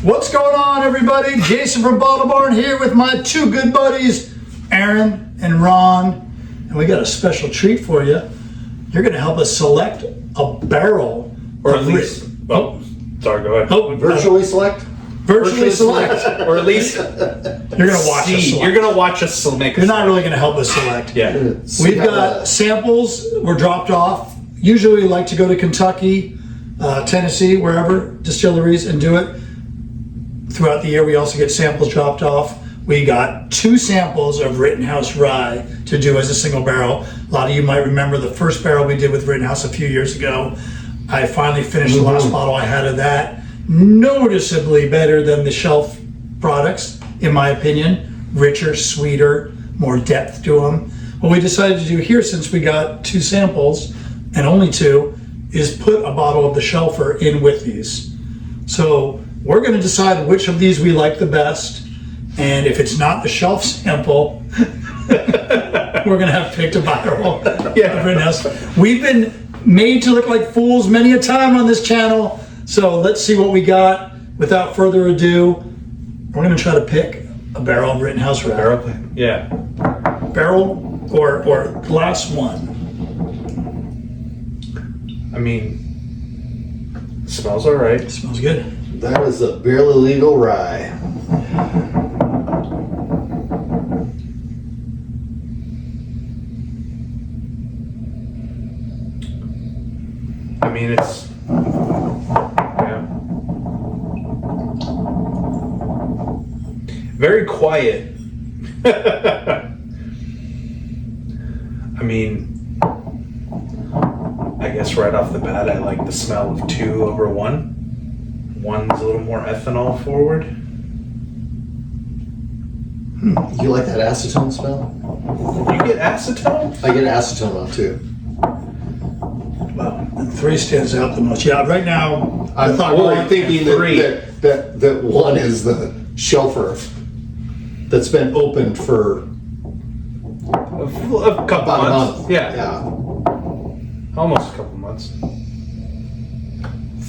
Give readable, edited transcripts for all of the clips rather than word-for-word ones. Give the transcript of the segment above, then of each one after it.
What's going on, everybody? Jason from Bottle Barn here with my two good buddies, Aaron and Ron. And we got a special treat for you. You're going to help us select a barrel. Or at least, sorry, go ahead. Oh, Virtually select? virtually select. Or at least You're going to watch us select. You're going to watch us make You're not really going to help us select. Yeah. We've got samples were dropped off. Usually we like to go to Kentucky, Tennessee, wherever, distilleries, and do it. Throughout the year, we also get samples dropped off. We got 2 samples of Rittenhouse rye to do as a single barrel. A lot of you might remember the first barrel we did with Rittenhouse a few years ago. I finally finished the last bottle I had of that. Noticeably better than the shelf products, in my opinion. Richer, sweeter, more depth to them. What we decided to do here, since we got 2 samples, and only 2, is put a bottle of the shelfer in with these. So we're going to decide which of these we like the best, and if it's not the shelf sample, we're going to have picked a barrel. Yeah. We've been made to look like fools many a time on this channel, so let's see what we got. Without further ado, we're going to try to pick a barrel of Rittenhouse rye. Barrel? Yeah. Barrel or glass one. I mean, smells all right. Smells good. That is a barely legal rye. I mean, it's, yeah. Very quiet. I mean, I guess right off the bat, I like the smell of 2 over 1. One's a little more ethanol forward. You like that acetone smell? You get acetone? I get acetone on too. Well, and 3 stands out the most. Yeah, right now, I'm only thinking three. that 1 is the shelfer that's been opened for A couple about a months. month. Yeah. Almost a couple months.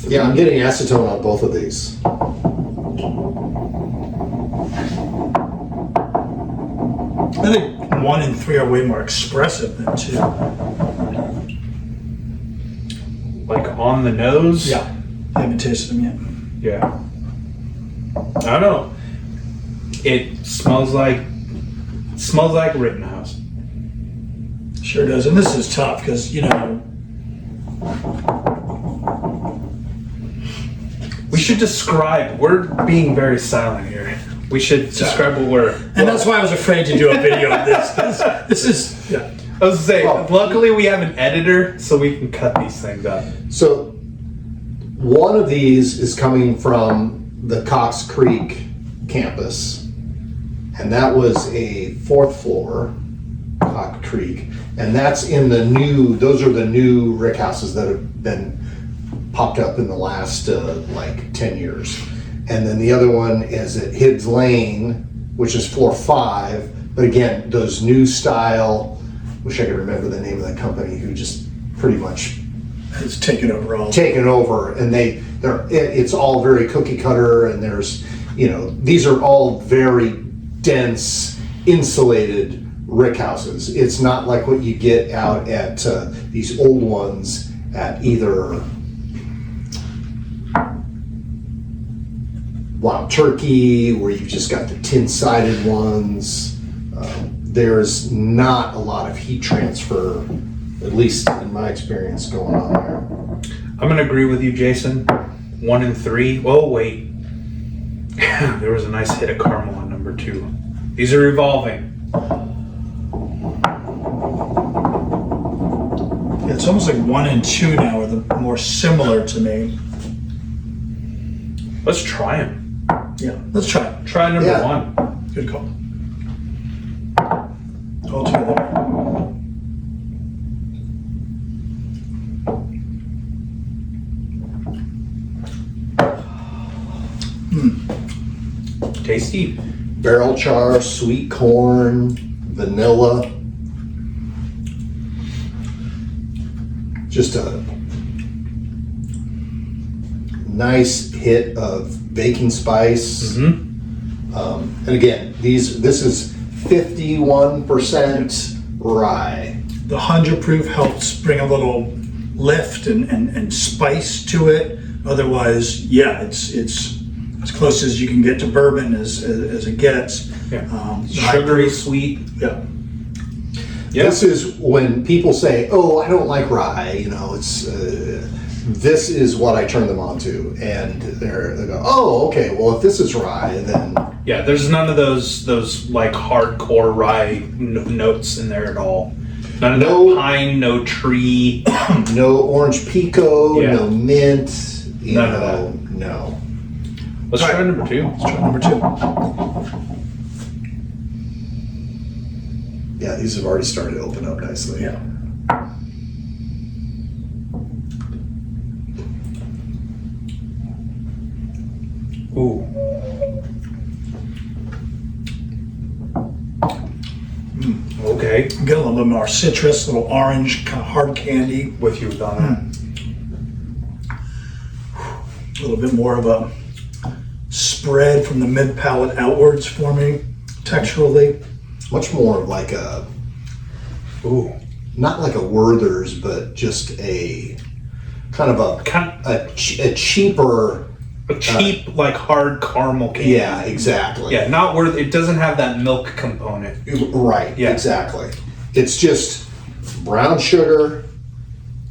Yeah, I'm getting acetone on both of these. I think 1 and 3 are way more expressive than 2. Like on the nose? Yeah, I haven't tasted them yet. Yeah. I don't know. It smells like Rittenhouse. Sure does. And this is tough because, you know, We should describe. We're being very silent here. We should describe what we're. and that's why I was afraid to do a video of this. This is, yeah. I was saying, Well- luckily we have an editor, so we can cut these things up. So, one of these is coming from the Cox Creek campus, and that was a 4th floor Cox Creek, and that's in the new. Those are the new rick houses that have been popped up in the last like 10 years. And then the other one is at Hibbs Lane, which is floor 5. But again, those new style. Wish I could remember the name of that company who just pretty much It's taken over all. taken over, and it's all very cookie cutter, and there's, you know, these are all very dense insulated rick houses. It's not like what you get out at these old ones at either Wild Turkey, where you've just got the tin-sided ones. There's not a lot of heat transfer, at least in my experience, going on there. I'm gonna agree with you, Jason. 1 and 3. Oh wait, there was a nice hit of caramel on number 2. These are evolving. Yeah, it's almost like 1 and 2 now are the more similar to me. Let's try them. Yeah, let's try it. Try number Yeah. 1. Good call. All together. Tasty. Barrel char, sweet corn, vanilla. Just a nice hit of baking spice. And again, this is 51% rye. The 100 proof helps bring a little lift and spice to it. Otherwise, yeah, it's as close as you can get to bourbon as it gets. Yeah. Sugary sweet. Yeah. Yeah. This is when people say, "Oh, I don't like rye." You know, it's this is what I turn them on to, and they go, "Oh, okay. Well, if this is rye, then." Yeah, there's none of those like hardcore rye notes in there at all. None of that pine, no tree, no orange pico, no mint. None of that. No. Let's try number 2. Let's try number 2. Yeah, these have already started to open up nicely. Yeah. Ooh. Okay. Get a little bit more citrus, a little orange, kind of hard candy. With you on that. A little bit more of a spread from the mid palate outwards for me, texturally. Much more of like a, not like a Werther's, but just a kind of a cheaper. A cheap, like hard caramel candy. Yeah, exactly. Yeah, not where it doesn't have that milk component. Right, Yeah. exactly. It's just brown sugar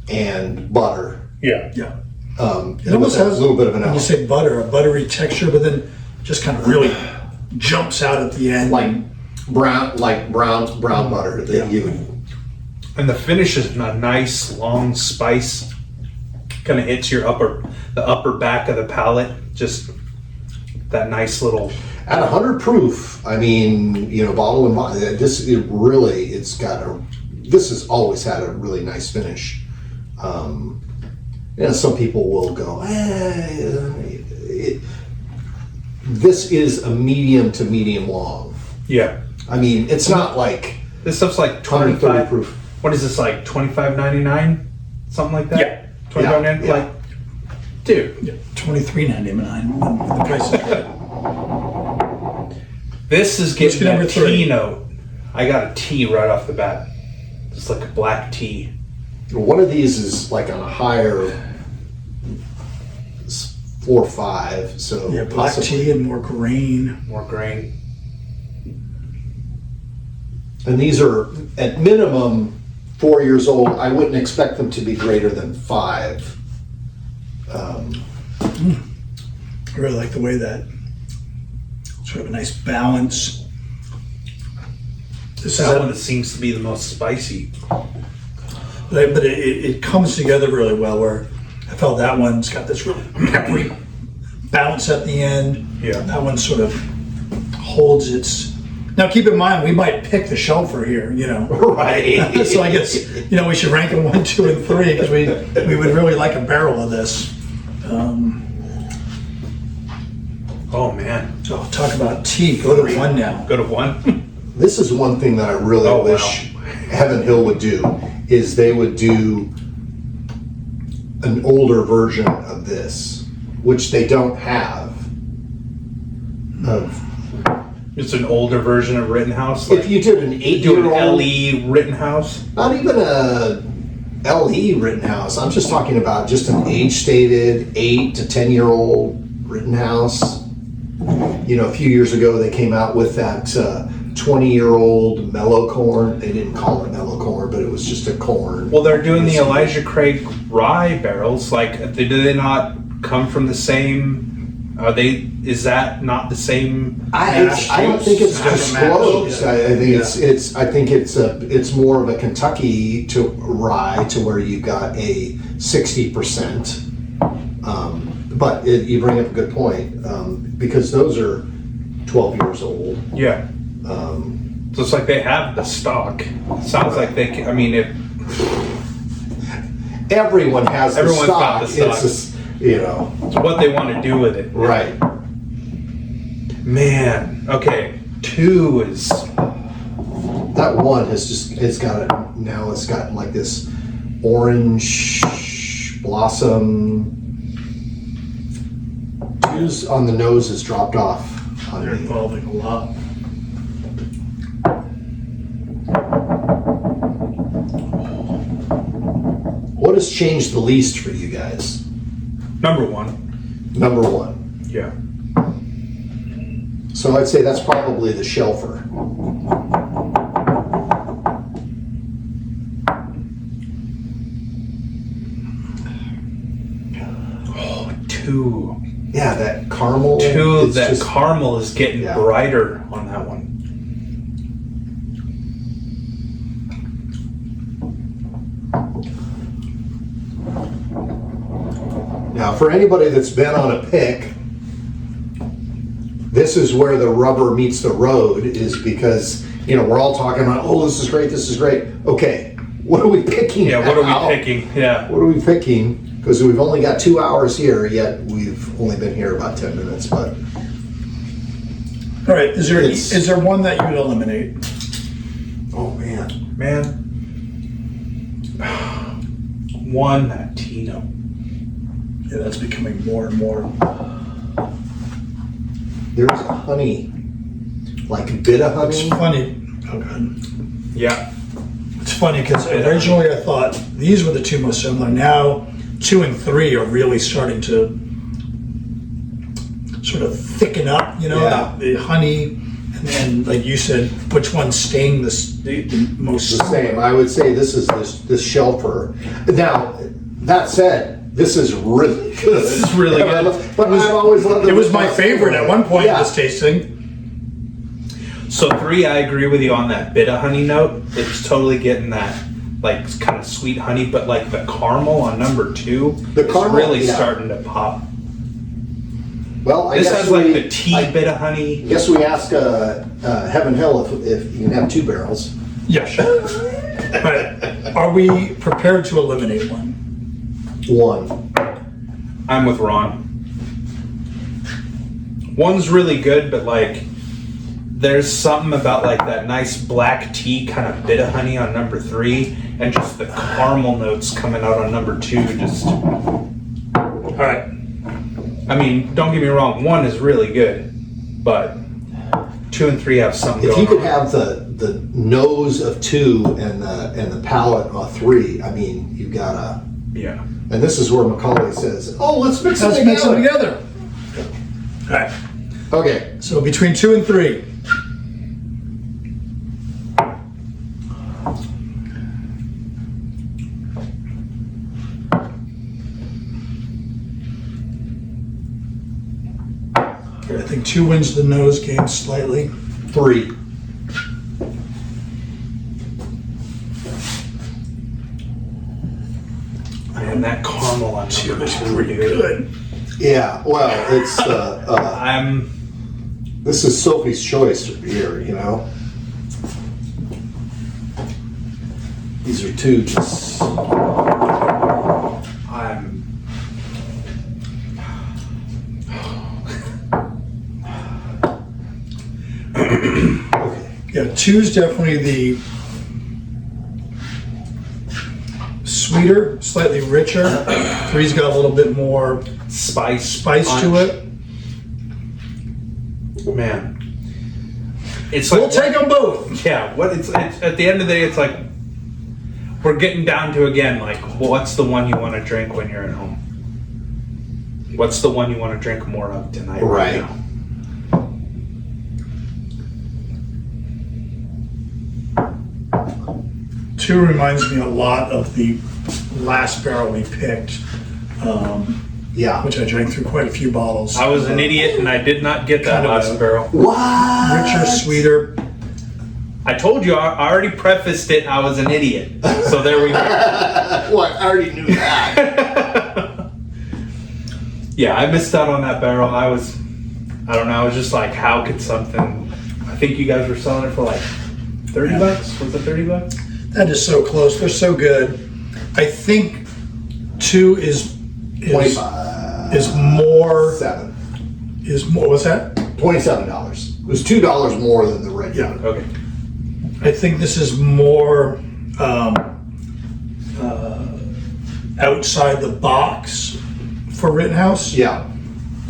and butter. Yeah. Yeah. It almost has a little bit of an when you say butter, a buttery texture, but then just kind of really jumps out at the end. like brown butter that you would. And the finish is a nice long spice. Kind of hits your the upper back of the palate. Just that nice little. At 100 proof, I mean, you know, bottle and bottle. This has always had a really nice finish. Some people will go, this is a medium to medium long. Yeah. I mean, it's not like This stuff's like 130 25 proof. What is this, like $25.99? Something like that? Yeah. $25.99? Yeah. Like, dude. Yeah, $23.99. The price is right. This is Let's getting get a number 3. tea note. I got a tea right off the bat. It's like a black tea. one of these is like on a higher 4 or 5. So Yeah, black possibly- tea and more grain. More grain. And these are at minimum 4 years old. I wouldn't expect them to be greater than 5. I really like the way that sort of a nice balance. This is That one seems to be the most spicy. but it comes together really well. Where I felt that one's got this really peppery bounce at the end. Yeah. That one sort of holds its. Now keep in mind we might pick the shelfer here, you know. Right. So I guess we should rank them 1, 2, and 3 because we would really like a barrel of this. Oh, man. So talk about tea. Go to 1 now. Go to 1. This is one thing that I really Oh, wish Heaven Hill would do, is they would do an older version of this, which they don't have. It's an older version of Rittenhouse. If you did an do an 8-year-old, LE Rittenhouse. not even a LE Rittenhouse, I'm just talking about just an age-stated 8 to 10-year-old Rittenhouse. You know, a few years ago they came out with that 20-year-old mellow corn. They didn't call it mellow corn, but it was just a corn. Well, they're doing the Elijah Craig rye barrels. Like, do they not come from the same? Is that not the same? I don't think it's Different mash, disclosed. yeah. I think it's more of a Kentucky to rye to where you got a 60%. But you bring up a good point, because those are 12 years old. Yeah. So it's like they have the stock. Sounds like they can, I mean, if Everyone has the Everyone's stock. got the stock. It's just, you know, it's what they want to do with it. right. Man, okay. 2 is, That one it's got like this orange blossom. screws on the nose has dropped off on They're me. involving a lot. What has changed the least for you guys? Number one. Number one. Yeah. So I'd say that's probably the shelfer. Two. Yeah, that caramel. Two. it's That just- caramel is getting Yeah. brighter on that one. Now, for anybody that's been on a pick, this is where the rubber meets the road, is because, we're all talking about, oh, this is great, this is great. Okay, what are we picking? Yeah. What now? are we picking? Yeah. What are we picking? Because we've only got 2 hours here, yet we've only been here about 10 minutes, but All right, is It's- there one that you would eliminate? oh man. Man. One, that Tino. Yeah, that's becoming more and more. There's a honey, like a bit of It's honey. funny. Oh, God. Yeah. It's funny because originally I thought these were the two most similar. Now 2 and 3 are really starting to sort of thicken up. Yeah. The honey, and then like you said, which one's staying the most The same. I would say this is this shelfer. Now, that said, this is really good. It's really good. But I've always loved It was my favorite at one point. Yeah. This tasting. So 3, I agree with you on that bit of honey note. It's totally getting that like kind of sweet honey, but like the caramel on number 2 The is caramel, really yeah. starting to pop. Well, I This guess has like we, the tea I bit of honey. guess we ask Heaven Hill if you can have 2 barrels. Yeah, sure. But are we prepared to eliminate one? 1. I'm with Ron. One's really good, but like there's something about like that nice black tea kind of bit of honey on number 3, and just the caramel notes coming out on number 2. Just, All right. I mean, don't get me wrong, 1 is really good, but 2 and 3 have something If going you could on. have the nose of 2 and the palate of 3, I mean, you gotta. Yeah. And this is where Macaulay says, "Oh, let's mix Let's them mix them together." together. All right. Okay. So between 2 and 3. I think 2 wins the nose game slightly. 3. Man, that caramel on number 2 is Pretty good. Yeah. Well, it's I'm this is Sophie's choice here. These are 2 just. I'm Okay. Yeah, 2's definitely the sweeter, slightly richer. 3's got a little bit more spice spice to it. Man. It's like We'll take them both. Yeah, it's at the end of the day, it's like we're getting down to again, like, what's the one you want to drink when you're at home? What's the one you want to drink more of tonight? Right. now? 2 reminds me a lot of the last barrel we picked, Yeah. which I drank through quite a few bottles. I was an idiot and I did not get that Kind of last a- barrel. What? Richer, sweeter. I told you, I already prefaced it, I was an idiot. So there we go. Well, I already knew that. Yeah, I missed out on that barrel. I don't know, I was just like, how could something, I think you guys were selling it for like 30 bucks? Was it 30 bucks? That is so close. They're so good. I think 2 is 25. is more 7. is more. What's that? $27. It was $2 more than the regular. Yeah. Okay. I think this is more outside the box for Rittenhouse. Yeah.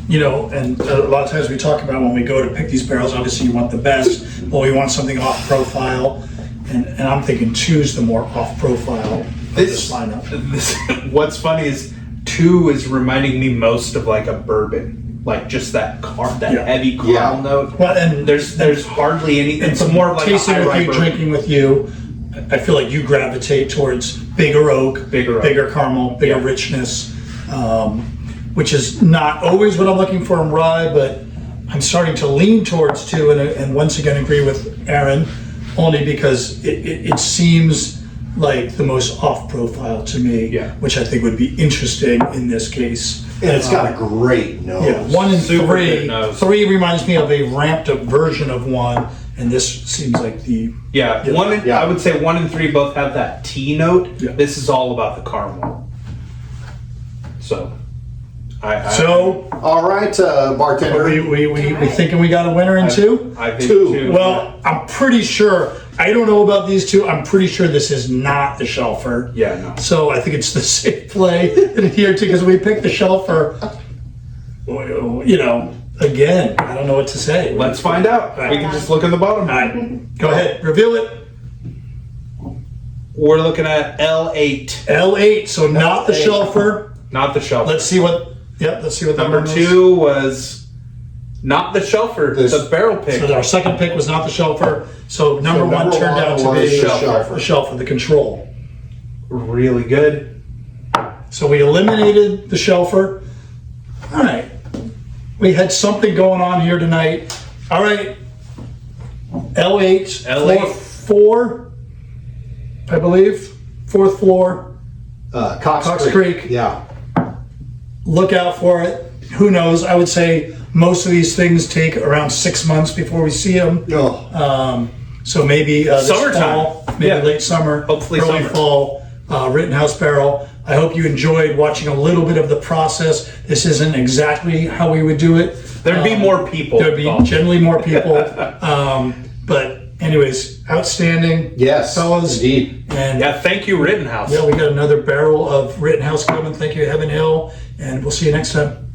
you know, and a lot of times we talk about when we go to pick these barrels, obviously you want the best, but we want something off profile. And I'm thinking 2's the more off profile of this lineup. What's funny is 2 is reminding me most of like a bourbon, like just that Yeah. heavy caramel note. Well, and there's hardly any. It's from more of like a tasting high with rye you, bourbon. drinking with you, I feel like you gravitate towards bigger oak, bigger caramel, bigger Yeah. richness, which is not always what I'm looking for in rye, but I'm starting to lean towards 2, and once again agree with Aaron, only because it seems like the most off profile to me, Yeah. which I think would be interesting in this case. And it's got a great nose. Yeah, 1 and Super 3. good nose. 3 reminds me of a ramped up version of 1, and this seems like the Yeah, Yeah. 1 and Yeah. I would say 1 and 3 both have that tea note. Yeah. This is all about the caramel. So, I so. All right, bartender. We thinking we got a winner in 2? I think 2. 2. Well, I'm pretty sure. I don't know about these 2. I'm pretty sure this is not the Shelfer. Yeah, no. So I think it's the safe play in here too, because we picked the Shelfer. You know, again, I don't know what to say. Let's find out. We can just look in the bottom. All right, go ahead, reveal it. We're looking at L8, L8. So not the L8. Shelfer. not the shelf. Let's see what. Yep, let's see what that Number one is. 2 was not the shelfer, This- the barrel pick. So our second pick was not the Shelfer. So number one number turned one out to was be the the Shelfer. Shelfer, the Control. Really good. So we eliminated the Shelfer. All right. We had something going on here tonight. All right. L8. L8. Floor 4, I believe. 4th floor. Cox Creek. Yeah. Look out for it. Who knows? I would say most of these things take around 6 months before we see them. Oh, So maybe this Summertime. fall, maybe Yeah. late summer, Hopefully early summer. fall, Rittenhouse barrel. I hope you enjoyed watching a little bit of the process. This isn't exactly how we would do it. There'd be more people. There'd be involved. generally more people. But anyways, outstanding. yes, fellas. indeed. And Yeah, thank you, Rittenhouse. yeah, we got another barrel of Rittenhouse coming. Thank you, Heaven Hill. And we'll see you next time.